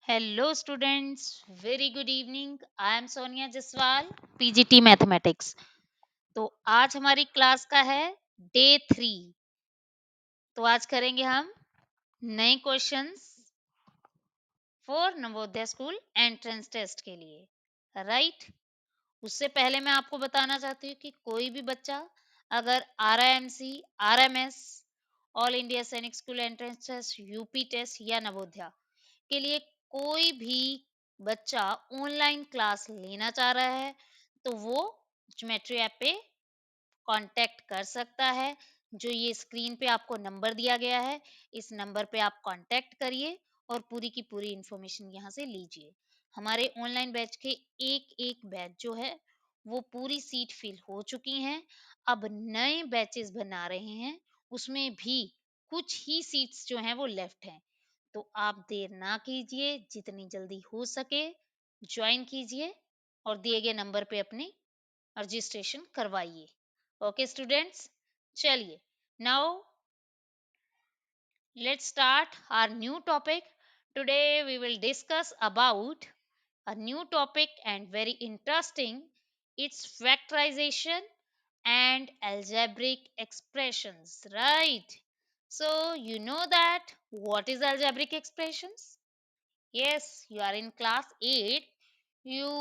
Hello students, very good evening. I am Sonia Jaswal, PGT mathematics. तो आज हमारी class का है डे 3। तो आज करेंगे हम नए questions for Navodaya school entrance test के लिए, राइट। उससे पहले मैं आपको बताना चाहती हूँ कि कोई भी बच्चा अगर RIMC, RMS, all India Sainik school entrance test, UP test या नवोदया के लिए कोई भी बच्चा ऑनलाइन क्लास लेना चाह रहा है तो वो ज्योमेट्री ऐप पे कांटेक्ट कर सकता है। जो ये स्क्रीन पे आपको नंबर दिया गया है, इस नंबर पे आप कांटेक्ट करिए और पूरी की पूरी इंफॉर्मेशन यहाँ से लीजिए। हमारे ऑनलाइन बैच के एक एक बैच जो है वो पूरी सीट फिल हो चुकी हैं। अब नए बैचेस बना रहे हैं, उसमें भी कुछ ही सीट्स जो हैं वो लेफ्ट हैं। तो आप देर ना कीजिए, जितनी जल्दी हो सके ज्वाइन कीजिए और दिए गए नंबर पे अपनी रजिस्ट्रेशन करवाइए। ओके स्टूडेंट्स, चलिए now let's start our new topic. Today we will discuss about a new topic and very interesting. It's factorization and algebraic expressions, right? So you know that what is algebraic expressions? Yes, you are in class 8. You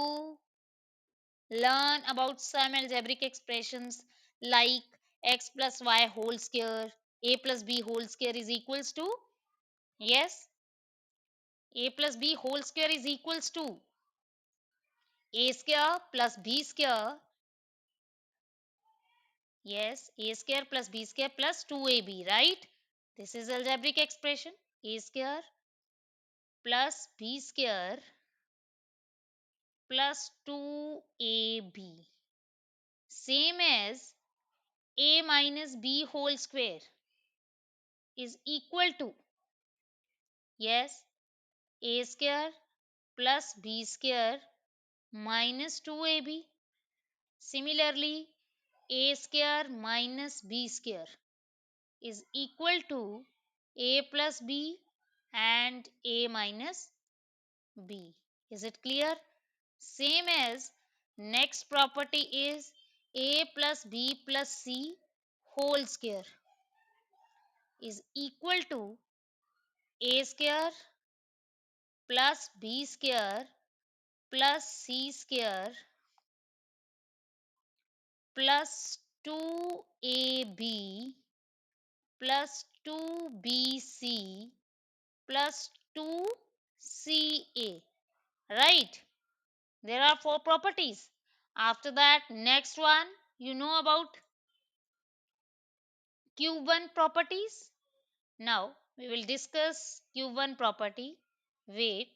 learn about some algebraic expressions like x plus y whole square, a plus b whole square is equals to, yes, a plus b whole square is equals to a square plus b square, yes, a square plus b square plus 2ab, right? This is algebraic expression. A square plus b square plus 2ab, same as a minus b whole square is equal to, yes, a square plus b square minus 2ab. Similarly, a square minus b square is equal to a plus b and a minus b. Is it clear? Same as next property is a plus b plus c whole square is equal to a square plus b square plus c square plus 2ab plus 2bc plus 2ca, right? There are four properties. After that, next one, you know about cube 1 properties. Now we will discuss cube 1 property. Wait,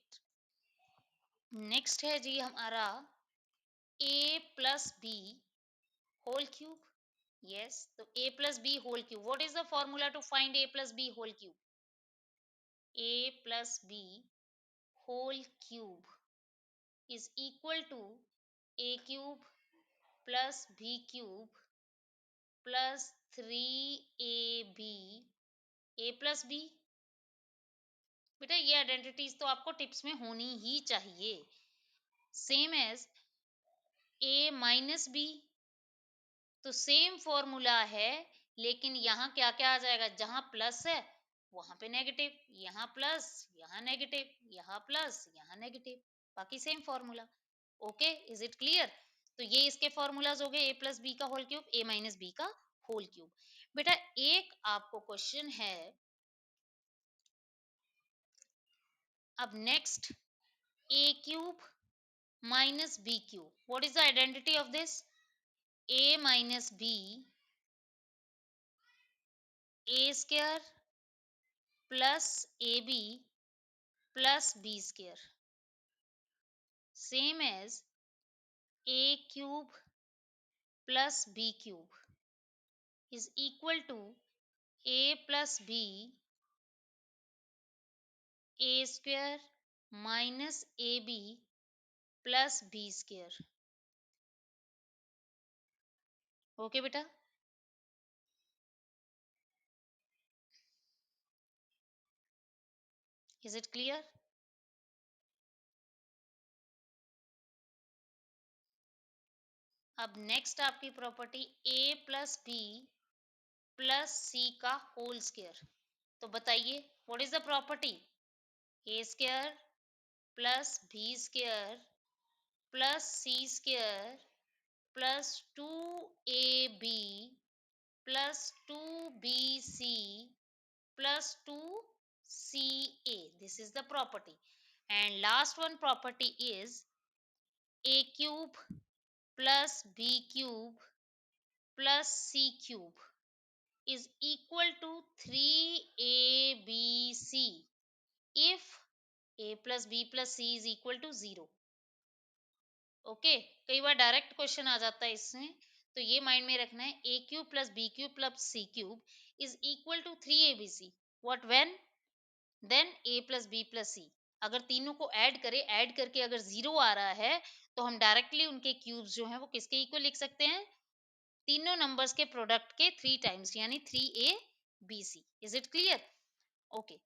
next है जी हमारा a plus b whole cube. Yes, so a plus b whole cube. What is the formula to find a plus b whole cube? A plus b whole cube is equal to a cube plus b cube plus 3ab a plus b। बेटा ये identities तो आपको tips में होनी ही चाहिए। Same as a minus b, तो same formula है, लेकिन यहाँ क्या क्या आ जाएगा, जहां प्लस है वहां पे नेगेटिव, यहाँ प्लस यहाँ नेगेटिव, यहाँ प्लस यहाँ नेगेटिव, बाकी same formula. Okay, is it clear? तो ये इसके फॉर्मूलाज हो गए, a प्लस बी का whole cube, a minus b का होल क्यूब। बेटा एक आपको क्वेश्चन है, अब next, a cube minus b cube. What is the identity of this? A minus b, a square plus ab plus b square. Same as a cube plus b cube is equal to a plus b, a square minus ab plus b square. Okay beta? Is it clear? अब next आपकी property A plus B plus C का whole square. तो बताइए what is the property? A square plus B square plus C square plus two A B plus two B C plus two C A. This is the property. And last one property is a cube plus b cube plus c cube is equal to 3abc if a plus b plus c is equal to 0। Okay, कई बार direct question आ जाता है इसमें, तो ये mind में रखना है। A cube plus b cube plus c cube is equal to 3abc। What when? Then a plus B plus c. अगर तीनों को ऐड करें, ऐड करके अगर जीरो आ रहा है तो हम डायरेक्टली उनके क्यूब्स जो हैं वो किसके इक्वल लिख सकते हैं? तीनों नंबर्स के प्रोडक्ट के 3 टाइम्स, यानी 3abc। Is it clear? Okay,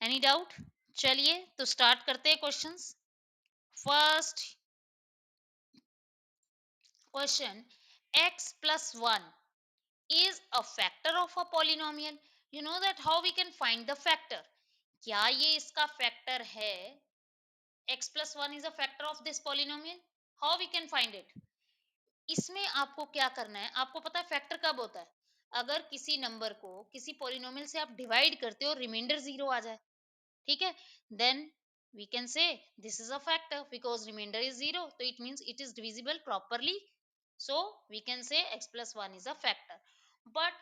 any doubt? चलिए तो स्टार्ट करते हैं questions. First question, x plus 1 is a factor of a polynomial। You know that how we can find the factor? क्या ये इसका फैक्टर है? x plus 1 is a factor of this polynomial। How we can find it? इसमें आपको क्या करना है, आपको पता है फैक्टर कब होता है? अगर किसी नंबर को किसी पॉलिनोमियल से आप डिवाइड करते हो, रिमाइंडर जीरो आ जाए, ठीक है, then we can say this is a factor because remainder is zero, so it means it is divisible properly, so we can say x plus 1 is a factor। But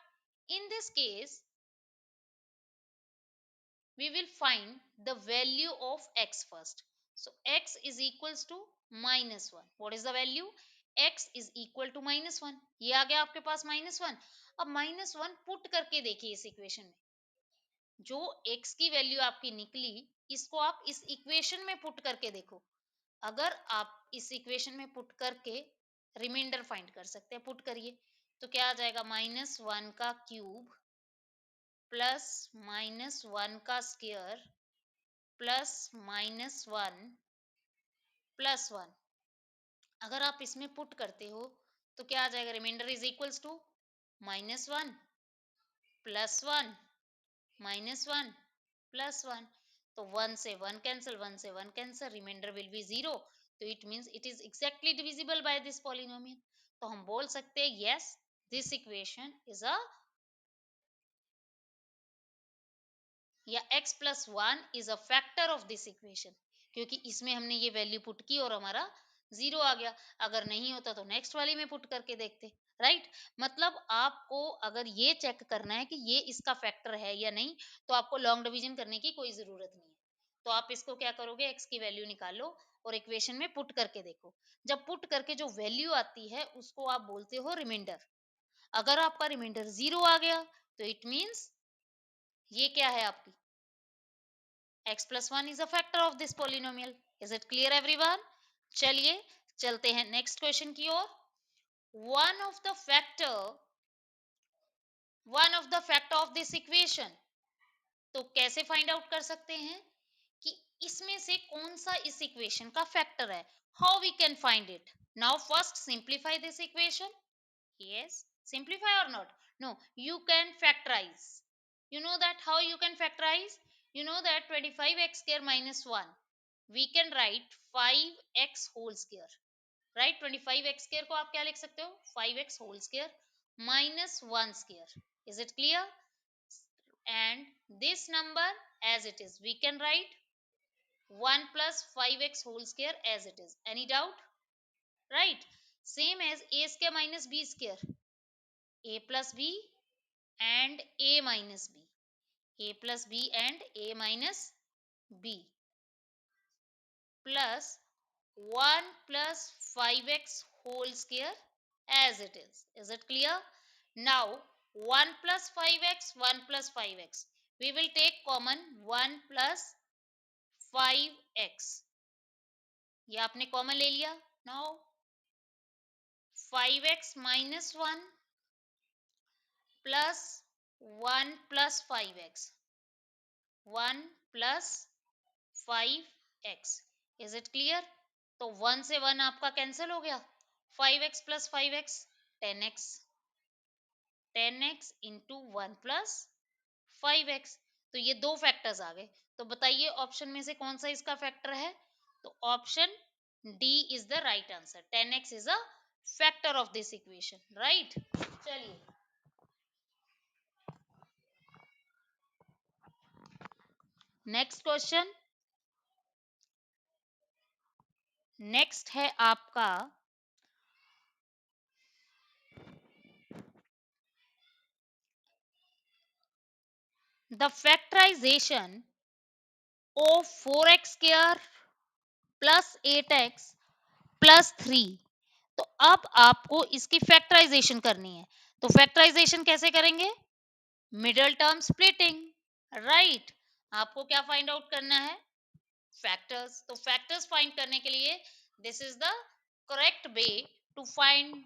in this case we will find the value of x first। So x is equals to -1। What is the value? x is equal to -1। ये आ गया आपके पास -1। अब -1 put करके देखिए इस equation में, जो x की वैल्यू आपकी निकली, इसको आप इस इक्वेशन में पुट करके देखो। अगर आप इस इक्वेशन में पुट करके रिमाइंडर फाइंड कर सकते हैं, पुट करिए तो क्या आ जाएगा? -1 का क्यूब प्लस -1 का स्क्वायर प्लस -1 प्लस 1। अगर आप इसमें पुट करते हो तो क्या आ जाएगा? Remainder is equals to -1 plus 1 -1 plus 1। तो 1 से 1 कैंसिल, 1 से 1 कैंसिल, रिमाइंडर विल बी 0। तो it means it is exactly divisible by this polynomial. तो हम बोल सकते हैं yes, this equation is a, या x plus 1 is a factor of this equation, क्योंकि इसमें हमने ये वैल्यू पुट की और हमारा जीरो आ गया। अगर नहीं होता तो नेक्स्ट वाली में पुट करके देखते, राइट? मतलब आपको अगर ये चेक करना है कि ये इसका फैक्टर है या नहीं, तो आपको लॉन्ग डिवीजन करने की कोई जरूरत नहीं है। तो आप इसको क्या करोगे? x की वैल्यू निकालो और इक्वेशन में पुट करके देखो। जब पुट करके जो वैल्यू आती है उसको आप बोलते हो रिमाइंडर। अगर आपका रिमाइंडर जीरो आ गया तो इट मींस ये क्या है आपकी? x plus 1 is a factor of this polynomial। Is it clear everyone? चलिए चलते हैं नेक्स्ट क्वेश्चन की ओर। One of the factor one of the factor of this equation. तो कैसे फाइंड आउट कर सकते हैं कि इसमें से कौन सा इस इक्वेशन का फैक्टर है? How we can find it? Now first simplify this equation. Yes, simplify or not? No, you can factorize। You know that how you can factorize? You know that 25x square minus 1, we can write 5x whole square। Right? 25x square को आप क्या लिख सकते हो? 5x whole square minus 1 square। Is it clear? And this number as it is, we can write 1 plus 5x whole square as it is। Any doubt? Right? Same as a square minus b square, a plus b and a minus b, a plus b and a minus b, plus 1 plus 5x whole square as it is। Is it clear? Now 1 plus 5x, 1 plus 5x, we will take common 1 plus 5x, ये आपने common ले लिया। Now 5x minus 1 plus 1 plus 5x, 1 plus 5x। Is it clear? तो 1 से 1 आपका cancel हो गया, 5x plus 5x 10x, 10x into 1 plus 5x। तो ये दो फैक्टर्स आ गए। तो बताइए ऑप्शन में से कौन सा इसका फैक्टर है? तो option D is the right answer. 10x is a factor of this equation, right. चलिए नेक्स्ट क्वेश्चन। नेक्स्ट है आपका the factorisation of 4x square plus 8x plus 3। तो अब आपको इसकी फैक्टराइजेशन करनी है। तो फैक्टराइजेशन कैसे करेंगे? Middle term splitting, right. आपको क्या फाइंड आउट करना है? फैक्टर्स। तो फैक्टर्स फाइंड करने के लिए this is the correct way to find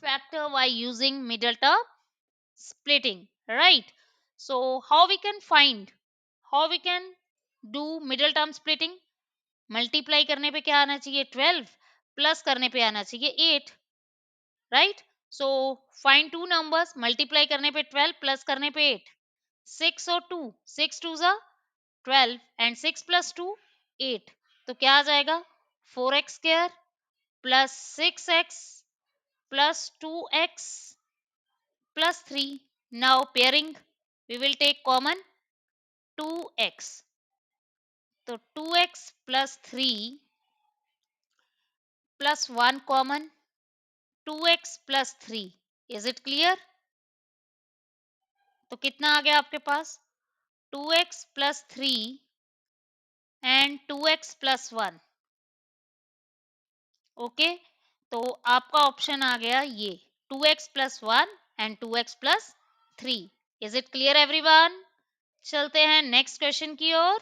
factor by using middle term splitting, right? So how we can find, how we can do middle term splitting? Multiply करने पे क्या आना चाहिए? 12, प्लस करने पे आना चाहिए 8, right. So find two numbers, multiply करने पे 12, प्लस करने पे 8। 6 और 2, 6 2 जा 12 एंड 6 प्लस 2 8। तो क्या आ जाएगा? 4x square plus 6x plus 2x plus 3. Now pairing, we will take common 2x. So 2x plus 3 plus 1 common 2x plus 3. Is it clear? तो कितना आ गया आपके पास? 2x plus 3 and 2x plus 1. Okay, तो आपका ऑप्शन आ गया ये 2x plus 1 and 2x plus 3. Is it clear everyone? चलते हैं नेक्स्ट क्वेश्चन की ओर।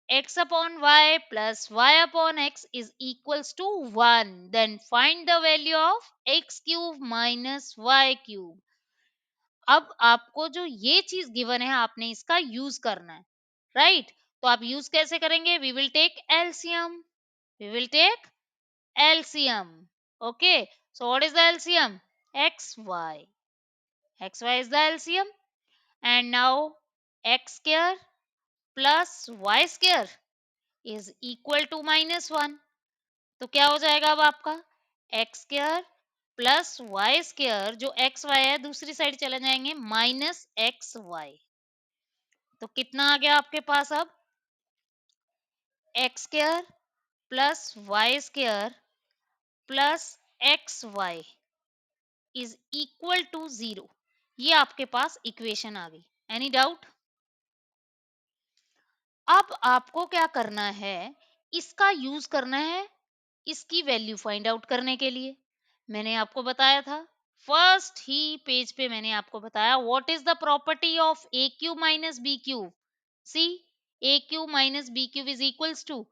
x upon y plus y upon x is equals to 1. Then find the value of x cube minus y cube. अब आपको जो ये चीज given है आपने इसका यूज करना है, राइट। तो आप यूज कैसे करेंगे? We will take LCM, we will take LCM. Okay, so what is the LCM? xy is the LCM, and now x square plus y square is equal to -1। तो क्या हो जाएगा अब आपका? X square plus y square, जो x y है दूसरी side चले जाएंगे, माइनस एक्स वाई। तो कितना आ गया आपके पास अब? X square plus y square plus x y is equal to 0। ये आपके पास इक्वेशन आ गई। Any doubt? अब आपको क्या करना है? इसका यूज करना है इसकी वैल्यू फाइंड आउट करने के लिए। मैंने आपको बताया था फर्स्ट ही पेज पे, मैंने आपको बताया what is the property of A cube minus B cube. See, A cube minus B cube is equals to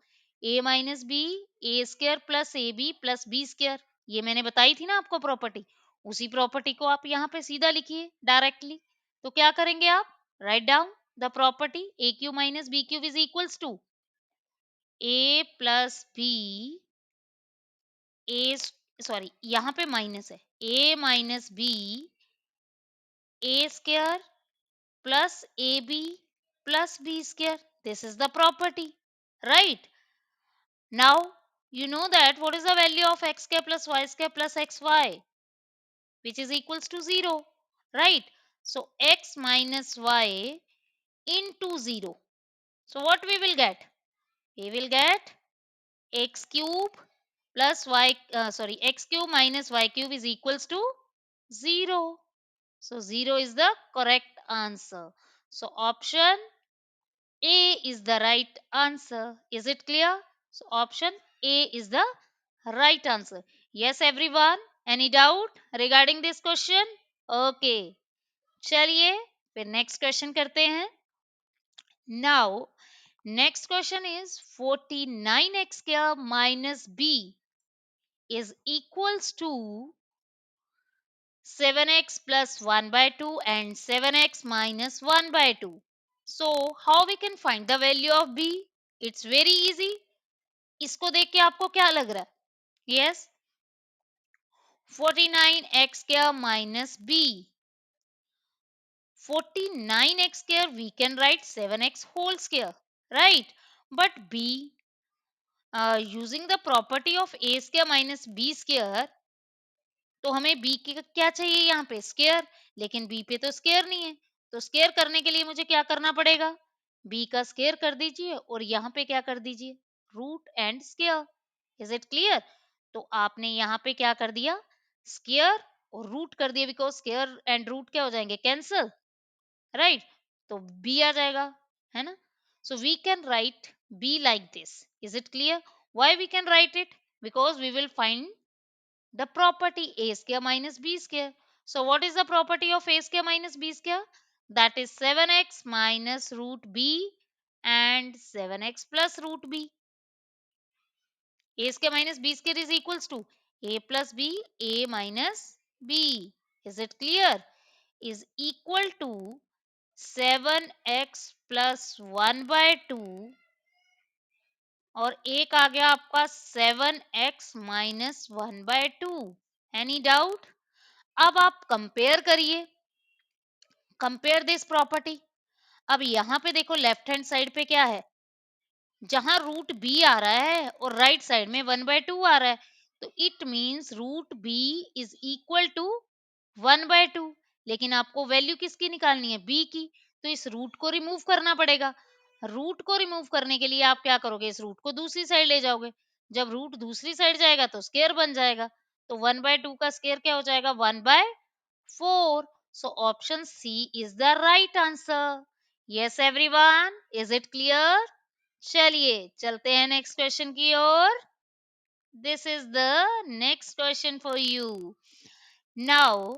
A minus B, A square plus A B plus B square. ये मैंने बताई थी ना आपको प्रॉपर्टी। उसी property को आप यहाँ पे सीधा लिखिए डायरेक्टली। तो क्या करेंगे आप? Write down the property a cube minus B cube is equals to a plus b, a sorry यहाँ पे माइनस है, a minus B A square plus A B plus B square. This is the property, right. Now you know that what is the value of x square plus y square plus xy, which is equals to 0, right? So x minus y into 0. So what we will get? We will get x cube plus y sorry x cube minus y cube is equals to 0. So 0 is the correct answer. So option A is the right answer. Is it clear? So option A is the right answer. Yes everyone, any doubt regarding this question? Okay, चलिए फिर next question करते हैं। Now next question is 49x square minus b is equals to 7x plus 1 by 2 and 7x minus 1 by 2. So how we can find the value of b? It's very easy. इसको देख के आपको क्या लग रहा है? Yes, 49x square minus b. 49x square we can write 7x whole square, right? But b, using the property of a square minus b square, तो हमें बी के क्या चाहिए यहाँ पे स्केयर, लेकिन बी पे तो स्केयर नहीं है। तो स्केयर करने के लिए मुझे क्या करना पड़ेगा, बी का स्केयर कर दीजिए और यहाँ पे क्या कर दीजिए, root and square. Is it clear? तो आपने यहाँ पे क्या कर दिया, स्केयर और रूट कर दिया, बिकॉज स्केयर एंड रूट क्या हो जाएंगे, कैंसल, राइट? तो बी आ जाएगा, है ना? So we can write B like this. Is it clear? Why we can write it? Because we will find the property a square minus b square. So what is the property of a square minus b square? That is 7x minus root b and 7x plus root b. A square minus b square is equals to a plus b, a minus b. Is it clear? Is equal to 7x plus 1 by 2 और एक आ गया आपका 7x minus 1 by 2. Any doubt? अब आप compare करिए, compare this property. अब यहां पे देखो लेफ्ट हैंड साइड पे क्या है, जहां रूट बी आ रहा है और राइट साइड में 1/2 आ रहा है, तो it means root B is equal to 1/2। लेकिन आपको वैल्यू किसकी निकालनी है, बी की, तो इस रूट को रिमूव करना पड़ेगा। रूट को रिमूव करने के लिए आप क्या करोगे, इस रूट को दूसरी साइड ले जाओगे। जब रूट दूसरी साइड जाएगा तो स्केयर बन जाएगा, तो 1/2 का स्केयर क्या हो जाएगा, 1/4. So option C is the right answer. Yes everyone, is it clear? चलिए चलते हैं नेक्स्ट क्वेश्चन की ओर। This is the next question for you. Now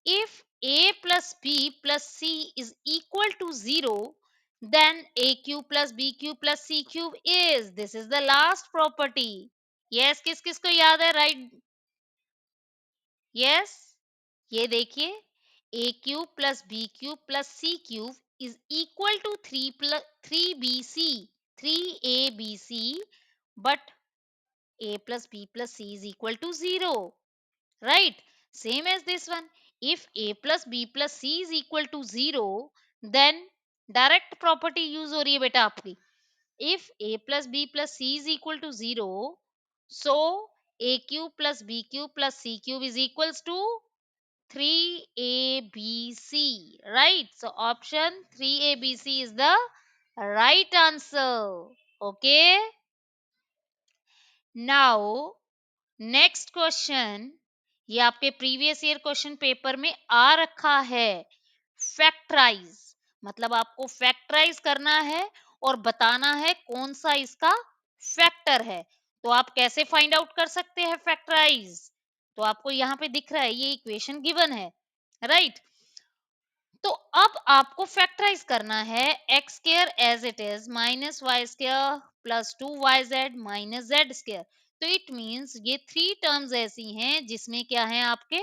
if a plus b plus c is equal to 0, then a cube plus b cube plus c cube is, this is the last property. Yes, किस किस को याद है, right? Yes, ये देखिए, a cube plus b cube plus c cube is equal to 3 a b c, but a plus b plus c is equal to 0, right? Same as this one. If a plus b plus c is equal to 0, then direct property use हो रही है बेटा आपकी। If a plus b plus c is equal to 0, so a cube plus b cube plus c cube is equals to 3ABC, right? So option 3ABC is the right answer. Okay. Now next question, ये आपके previous year question paper में आ रखा है। Factorise, मतलब आपको factorise करना है और बताना है कौन सा इसका फैक्टर है। तो आप कैसे फाइंड आउट कर सकते हैं फैक्टराइज? तो आपको यहाँ पे दिख रहा है, ये इक्वेशन गिवन है, राइट? तो अब आपको फैक्टराइज करना है x square as it is minus y square plus 2yz minus z square. तो इट मींस ये थ्री टर्म्स ऐसी हैं जिसमें क्या है, आपके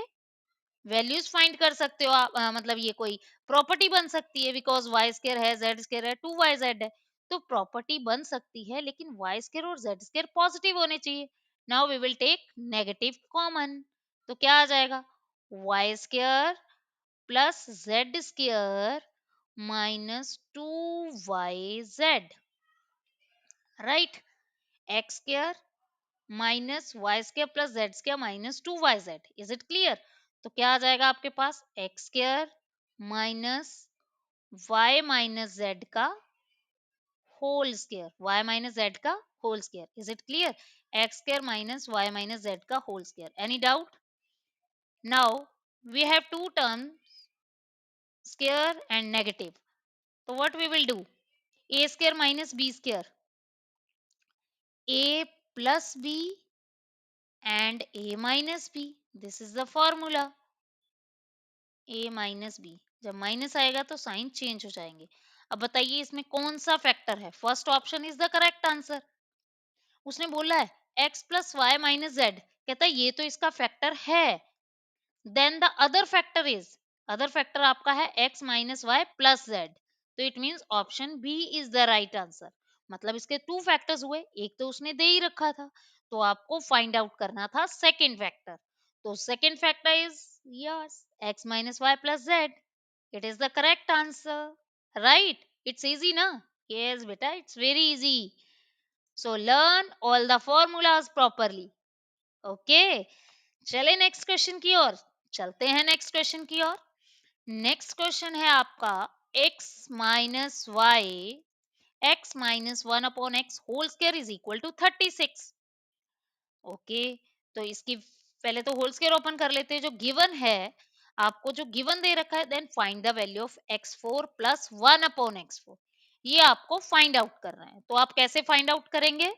वैल्यूज फाइंड कर सकते हो आप, मतलब ये कोई प्रॉपर्टी बन सकती है, बिकॉज वाई स्क्वायर है, जेड स्क्वायर है, 2yz है। तो प्रॉपर्टी बन सकती है, लेकिन वाई स्क्वायर और जेड स्क्वायर पॉजिटिव होने चाहिए। Now we will take negative common, तो क्या आ जाएगा, y square plus z square minus 2yz, right? X square minus y square plus z square minus 2yz। Is it clear? तो क्या आ जाएगा आपके पास, x square minus y minus z का whole square, y minus z का whole square. Is it clear? X square minus y minus z का whole square. Any doubt? Now we have two term, square and negative. तो what we will do, a square minus b square, a plus b and a minus b, this is the formula, a minus b। जब minus आएगा तो sign change हो जाएंगे। अब बताइए इसमें कौन सा फैक्टर है, first option is the correct answer. उसने बोला है x plus y minus z, कहता है ये तो इसका फैक्टर है। Then the other factor is, other factor आपका है x minus y plus z, तो it means option B is the right answer. मतलब इसके टू फैक्टर्स हुए, एक तो उसने दे ही रखा था, तो आपको फाइंड आउट करना था सेकंड फैक्टर। तो second factor is yes x minus y plus z. It is the correct answer. Right? It's easy na? Yes beta, it's very easy. So learn all the formulas properly. Okay. चले next question की ओर. चलते हैं next question की ओर. Next question है आपका x minus y, x minus 1 upon x whole square is equal to 36. Okay. तो इसकी पहले तो होल स्क्वायर ओपन कर लेते हैं. जो गिवन है, आपको जो गिवन दे रखा है, then find the value of x4 plus 1 upon x4. ये आपको फाइंड आउट करना है. तो आप कैसे फाइंड आउट करेंगे?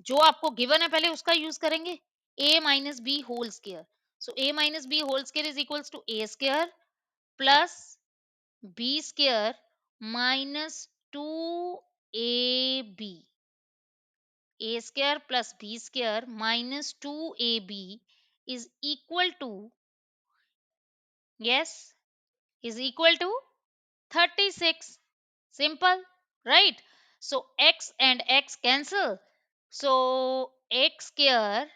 जो आपको गिवन है पहले उसका यूज करेंगे. a minus B whole square. So a minus B whole square is equals to a square plus b square minus 2ab. a square plus b square minus 2ab is equal to, yes, is equal to 36. Simple, right? So x and x cancel. So x square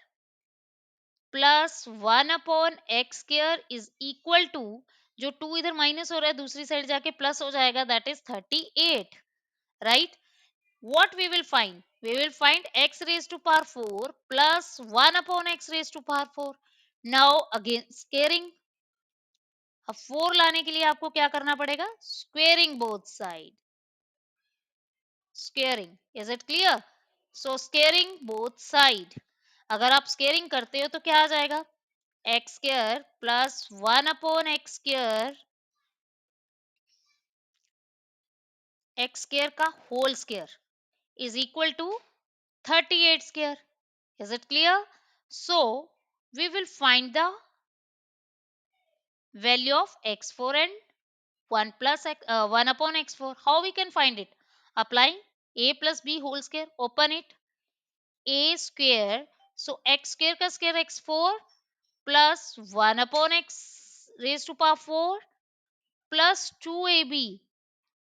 plus 1 upon x square is equal to, जो 2 इधर minus हो रहा है दूसरी side जाके plus हो जाएगा, that is 38. Right? What we will find? We will find x raised to power 4 plus 1 upon x raised to power 4. Now again squaring. अब 4 लाने के लिए आपको क्या करना पड़ेगा? Squaring both side. Squaring. Is it clear? So squaring both side. अगर आप squaring करते हो तो क्या आ जाएगा? x square plus 1 upon x square, x square का whole square is equal to 38 square. Is it clear? So we will find the value of x4 and 1 plus 1 upon x4. How we can find it? Applying a plus b whole square. Open it. A square. So x square का square x4 plus 1 upon x raised to power 4 plus 2ab.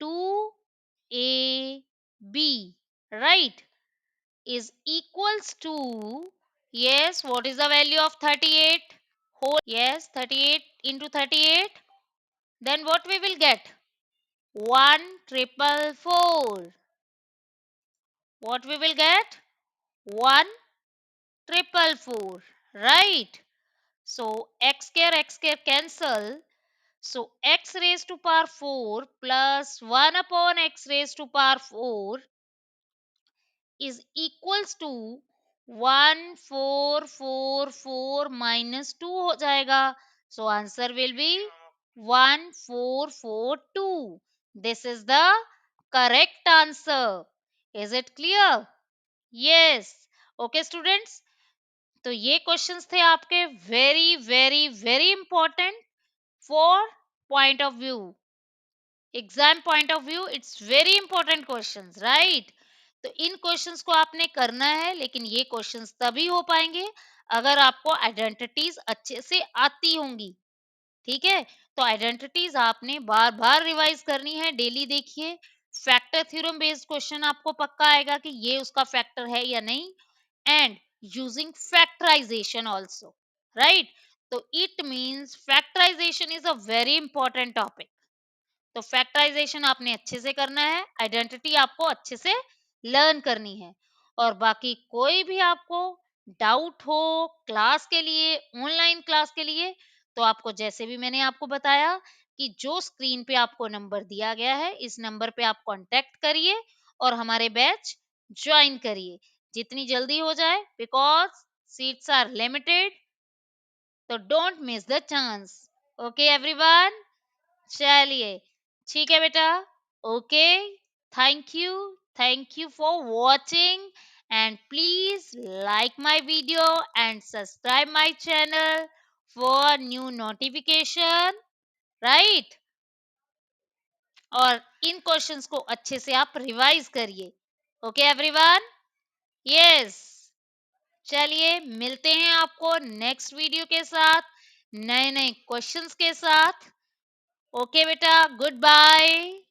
2ab. Right? Is equals to, yes, what is the value of 38? Whole, yes, 38 into 38. Then what we will get? 1,444. What we will get? 1,444. Right? So x square cancel. So x raised to power 4 plus 1 upon x raised to power 4 is equals to 1,444 minus 2 हो जाएगा. So answer will be 1,442. This is the correct answer. Is it clear? Yes. Okay students. तो ये questions थे आपके very very very important for point of view, exam point of view. It's very important questions, right? तो इन questions को आपने करना है, लेकिन ये क्वेश्चंस तभी हो पाएंगे अगर आपको आइडेंटिटीज अच्छे से आती होंगी. ठीक है? तो आइडेंटिटीज आपने बार बार रिवाइज करनी है. डेली देखिए, फैक्टर थ्योरम बेस्ड क्वेश्चन आपको पक्का आएगा कि ये उसका फैक्टर है या नहीं. And using factorization also, right? तो it means factorization is a very important topic. तो फैक्टराइजेशन आपने अच्छे से करना है, आइडेंटिटी आपको अच्छे से लर्न करनी है. और बाकी कोई भी आपको डाउट हो क्लास के लिए, ऑनलाइन क्लास के लिए, तो आपको जैसे भी मैंने आपको बताया कि जो स्क्रीन पे आपको नंबर दिया गया है, इस नंबर पे आप कांटेक्ट करिए और हमारे बैच ज्वाइन करिए जितनी जल्दी हो जाए, बिकॉज सीट्स आर लिमिटेड. तो don't miss the chance. Okay everyone, चलिए ठीक है बेटा. Okay, thank you for watching and please like my video and subscribe my channel for new notification, right? और इन क्वेश्चंस को अच्छे से आप रिवाइज करिए. Okay everyone, yes. चलिए मिलते हैं आपको नेक्स्ट वीडियो के साथ, नए नए क्वेश्चंस के साथ. ओके बेटा, गुड बाय.